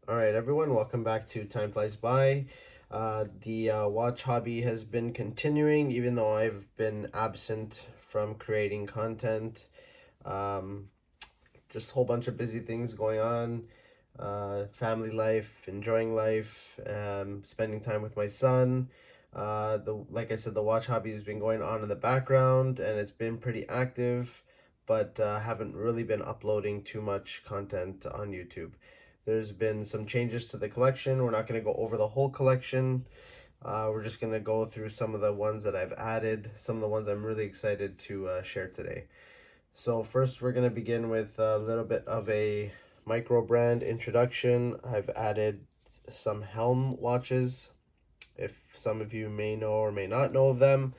All right, everyone, welcome back to Time Flies By. The watch hobby has been continuing even though I've been absent from creating content. Um, just a whole bunch of busy things going on, family life, enjoying life, spending time with my son. Like I said, the watch hobby has been going on in the background and it's been pretty active, but haven't really been uploading too much content on YouTube. There's been some changes to the collection. We're not going to go over the whole collection. We're just going to go through some of the ones that I've added, some of the ones I'm really excited to share today. So first we're going to begin with a little bit of a micro brand introduction. I've added some Helm watches, if some of you may know or may not know of them.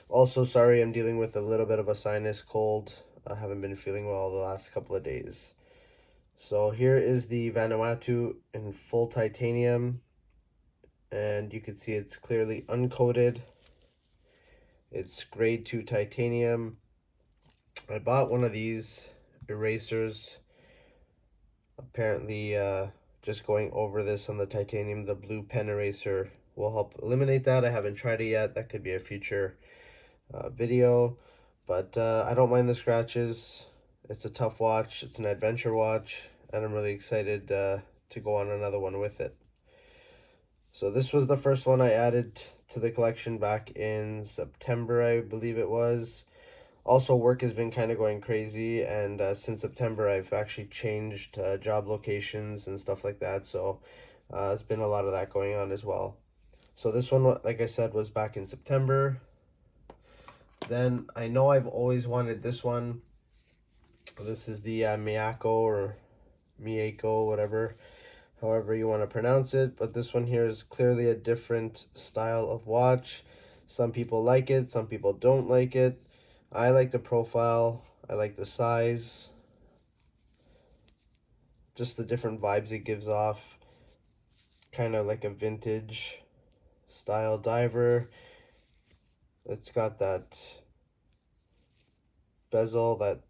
Also, sorry, I'm dealing with a little bit of a sinus cold. I haven't been feeling well the last couple of days. So here is the Vanuatu in full titanium, and you can see it's clearly uncoated. It's grade 2 titanium. I bought one of these erasers. Apparently, just going over this on the titanium, the blue pen eraser will help eliminate that. I haven't tried it yet. That could be a future video, but I don't mind the scratches. It's a tough watch. It's an adventure watch, and I'm really excited to go on another one with it. So this was the first one I added to the collection back in September, I believe it was. Also, work has been kind of going crazy, and since September, I've actually changed job locations and stuff like that. So it's been a lot of that going on as well. So this one, like I said, was back in September. Then I know I've always wanted this one. This is the Miyako or Miyako, whatever, however you want to pronounce it. But this one here is clearly a different style of watch. Some people like it, some people don't like it. I like the profile, I like the size, just the different vibes it gives off. Kind of like a vintage style diver. It's got that bezel, that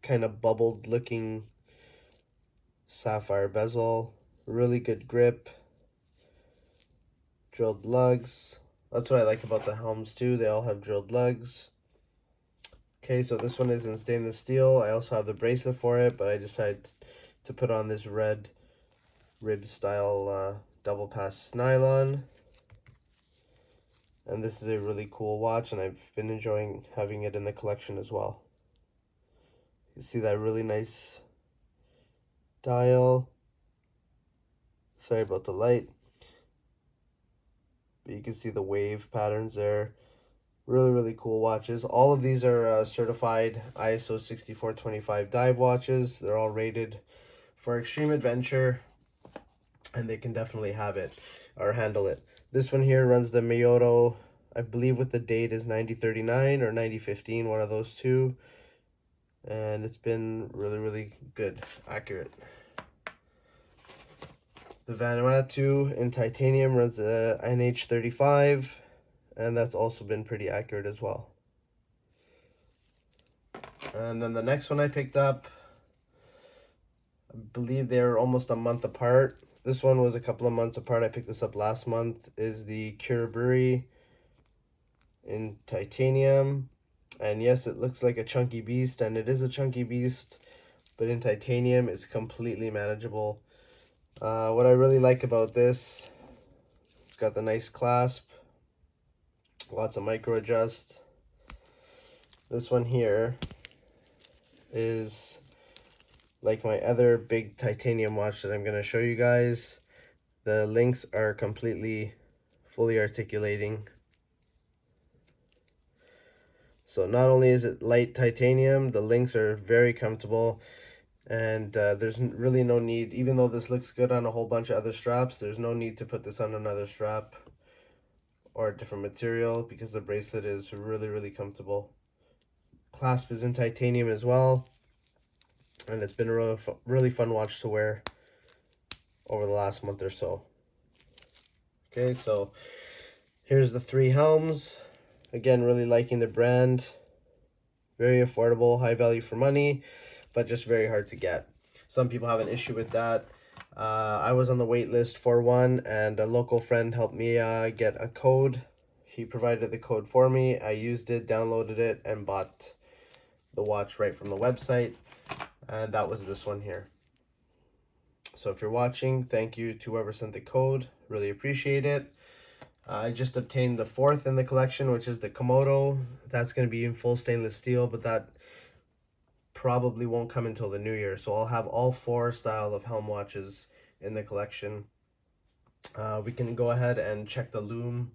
kind of bubbled looking sapphire bezel. Really good grip. Drilled lugs. That's what I like about the helms too. They all have drilled lugs. Okay, so this one is in stainless steel. I also have the bracelet for it, but I decided to put on this red rib style double pass nylon. And this is a really cool watch, and I've been enjoying having it in the collection as well. You see that really nice dial. Sorry about the light, but you can see the wave patterns there. Really cool watches. All of these are certified ISO 6425 dive watches. They're all rated for extreme adventure, and they can definitely have it or handle it. This one here runs the Miyoto, I believe with the date is 9039 or 9015, one of those two. And it's been really good, accurate. The Vanuatu in titanium runs the NH35, and that's also been pretty accurate as well. And then the next one I picked up, I believe they're almost a month apart. This one was a couple of months apart. I picked this up last month, is the Cure Brewery in titanium. And yes, it looks like a chunky beast, and it is a chunky beast, but in titanium it's completely manageable. What I really like about this, it's got the nice clasp, lots of micro adjust. This one here is like my other big titanium watch that I'm going to show you guys. The links are completely fully articulating. So not only is it light titanium, the links are very comfortable, and there's really no need, even though this looks good on a whole bunch of other straps, there's no need to put this on another strap or a different material because the bracelet is really comfortable. Clasp is in titanium as well, and it's been a really fun watch to wear over the last month or so. Okay, so here's the three helms. Again, really liking the brand. Very affordable, high value for money, but just very hard to get. Some people have an issue with that. I was on the wait list for one, and a local friend helped me get a code. He provided the code for me. I used it, downloaded it, and bought the watch right from the website. And that was this one here. So if you're watching, thank you to whoever sent the code. Really appreciate it. I just obtained the fourth in the collection, which is the Komodo. That's going to be in full stainless steel, but that probably won't come until the new year. So I'll have all four style of helm watches in the collection. We can go ahead and check the lume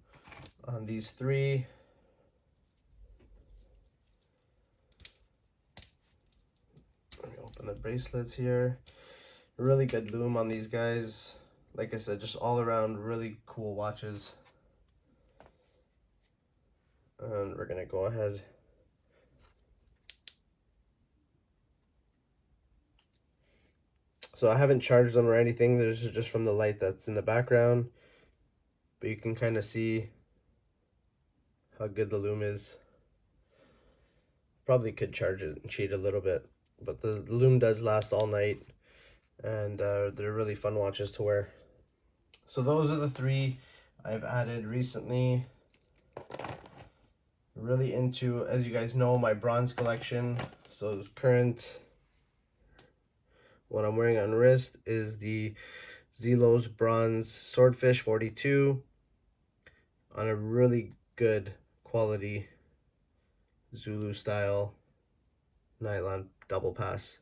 on these three. Let me open the bracelets here. Really good lume on these guys. Like I said, just all around really cool watches. And we're gonna go ahead. So I haven't charged them or anything. This is just from the light that's in the background. But you can kind of see how good the lume is. Probably could charge it and cheat a little bit. But the lume does last all night. And they're really fun watches to wear. So those are the three I've added recently. Really into, as you guys know, my bronze collection. So current, what I'm wearing on wrist is the Zelos Bronze Swordfish 42 on a really good quality Zulu style nylon double pass.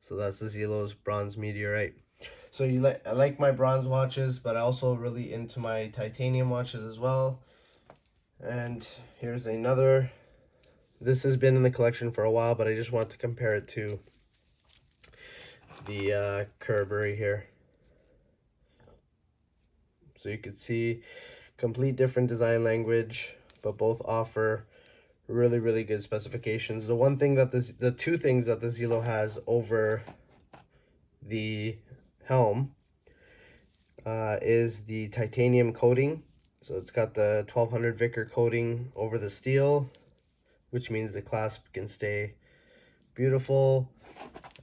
So that's the Zelos Bronze Meteorite. So I like my bronze watches, but I also really into my titanium watches as well. And here's another. This has been in the collection for a while, but I just want to compare it to the Kerberry here. So you can see complete different design language, but both offer really, really good specifications. The one thing that the two things that the Zelo has over the helm is the titanium coating. So it's got the 1200 Vickr coating over the steel, which means the clasp can stay beautiful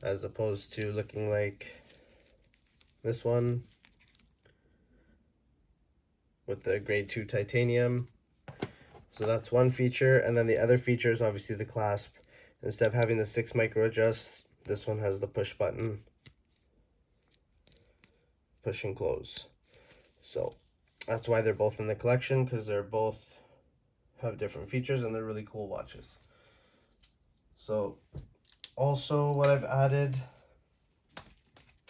as opposed to looking like this one with the grade 2 titanium. So that's one feature, and then the other feature is obviously the clasp. Instead of having the 6 micro adjust, this one has the push button, push and close. So that's why they're both in the collection, because they're both have different features and they're really cool watches. So also what I've added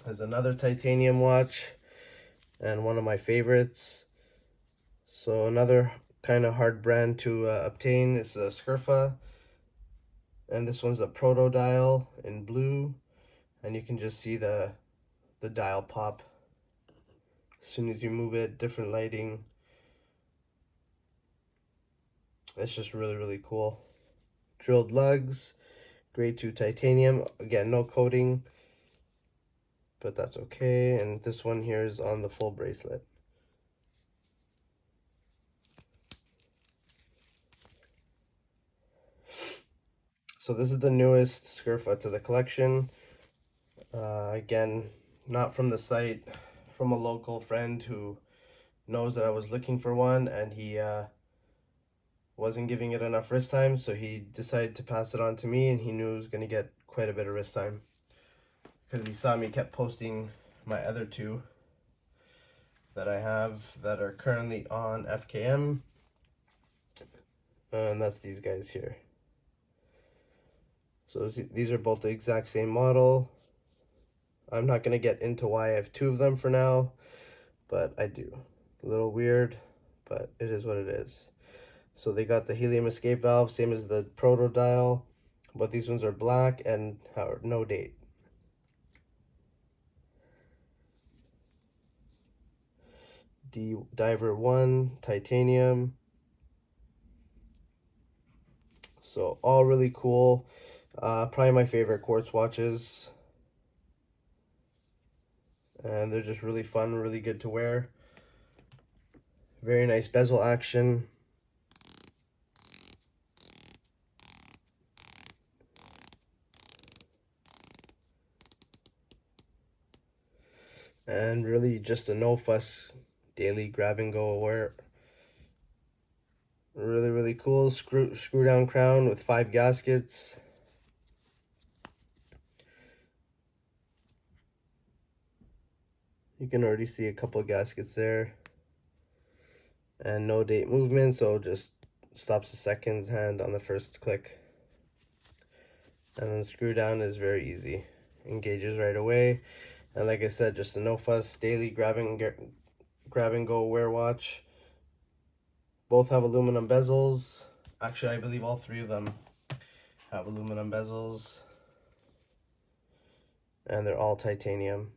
is another titanium watch, and one of my favorites. So another kind of hard brand to obtain is the Scurfa, and this one's a proto dial in blue, and you can just see the dial pop as soon as you move it. Different lighting. It's just really, really cool. Drilled lugs, grade 2 titanium. Again, no coating, but that's okay. And this one here is on the full bracelet. So this is the newest Scurfa to the collection. Again, not from the site, from a local friend who knows that I was looking for one, and he wasn't giving it enough wrist time, so he decided to pass it on to me, and he knew it was going to get quite a bit of wrist time because he saw me kept posting my other two that I have that are currently on FKM, and that's these guys here. So these are both the exact same model. I'm not going to get into why I have two of them for now, but I do. A little weird, but it is what it is. So they got the helium escape valve, same as the proto dial, but these ones are black and no date. Diver 1, titanium. So all really cool. Probably my favorite quartz watches. And they're just really fun, really good to wear. Very nice bezel action. and really just a no fuss daily grab and go wear. Really cool screw down crown with 5 gaskets. You can already see a couple of gaskets there, and no date movement, so just stops the seconds hand on the first click. And then screw down is very easy, engages right away. And like I said, just a no fuss daily grab and go wear watch. Both have aluminum bezels. Actually, I believe all 3 of them have aluminum bezels, and they're all titanium.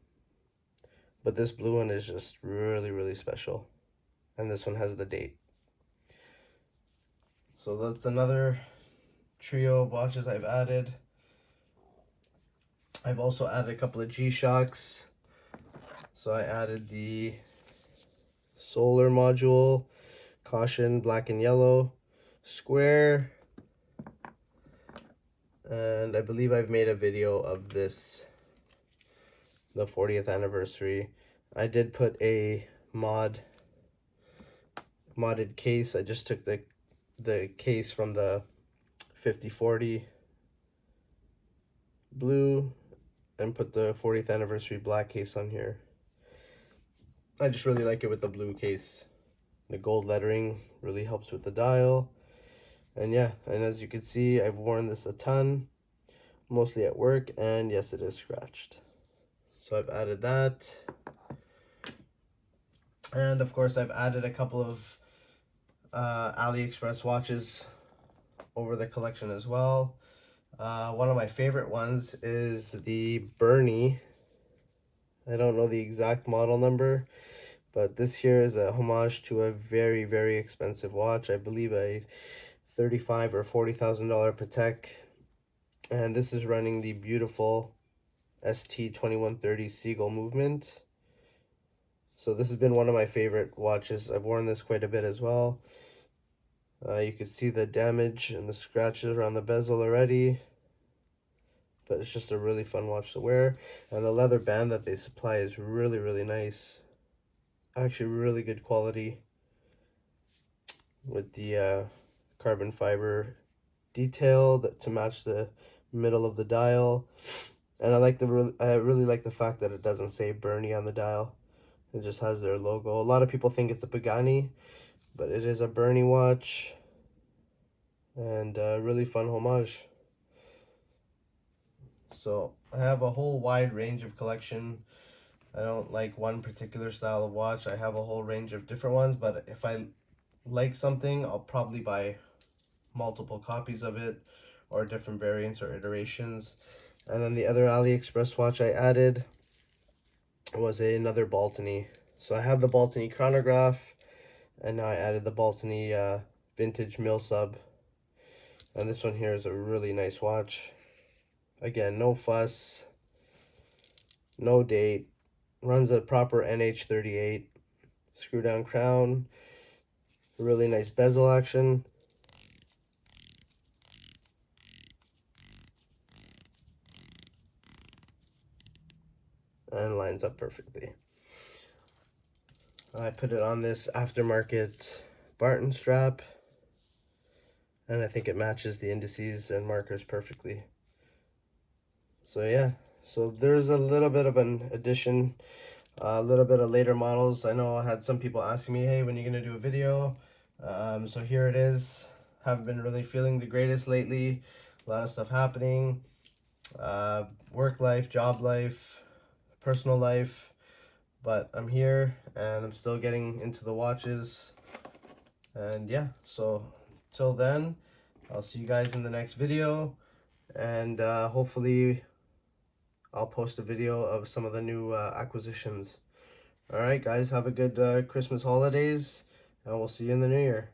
But this blue one is just really special, and this one has the date. So that's another trio of watches I've added. I've also added a couple of G-Shocks. So I added the solar module, caution, black and yellow, square, and I believe I've made a video of this, the 40th anniversary. I did put a modded case. I just took the case from the 5040 blue and put the 40th anniversary black case on here. I just really like it with the blue case. The gold lettering really helps with the dial. And yeah, and as you can see, I've worn this a ton, mostly at work, and yes, it is scratched. So I've added that. And of course, I've added a couple of AliExpress watches over the collection as well. One of my favorite ones is the Bernie. I don't know the exact model number, but this here is a homage to a very expensive watch. I believe a $35,000 or $40,000 Patek, and this is running the beautiful ST2130 Seagull movement. So this has been one of my favorite watches. I've worn this quite a bit as well. You can see the damage and the scratches around the bezel already, but it's just a really fun watch to wear. And the leather band that they supply is really nice. Actually really good quality with the carbon fiber detail to match the middle of the dial. And I really like the fact that it doesn't say Bernie on the dial. It just has their logo. A lot of people think it's a Pagani, but it is a Bernie watch, and a really fun homage. So I have a whole wide range of collection. I don't like one particular style of watch. I have a whole range of different ones, but if I like something, I'll probably buy multiple copies of it, or different variants or iterations. And then the other AliExpress watch I added was another Baltony. So I have the Baltony chronograph, and now I added the Baltony vintage mill sub. And this one here is a really nice watch. Again, no fuss, no date, runs a proper NH38, screw down crown, really nice bezel action. And lines up perfectly. I put it on this aftermarket Barton strap, and I think it matches the indices and markers perfectly. So yeah, so there's a little bit of an addition, a little bit of later models. I know I had some people asking me, hey, when are you gonna do a video? So here it is. Haven't been really feeling the greatest lately. A lot of stuff happening. Work life, job life, personal life. But I'm here, and I'm still getting into the watches. And yeah, so till then, I'll see you guys in the next video. And hopefully I'll post a video of some of the new acquisitions. Alright guys, have a good Christmas holidays, and we'll see you in the new year.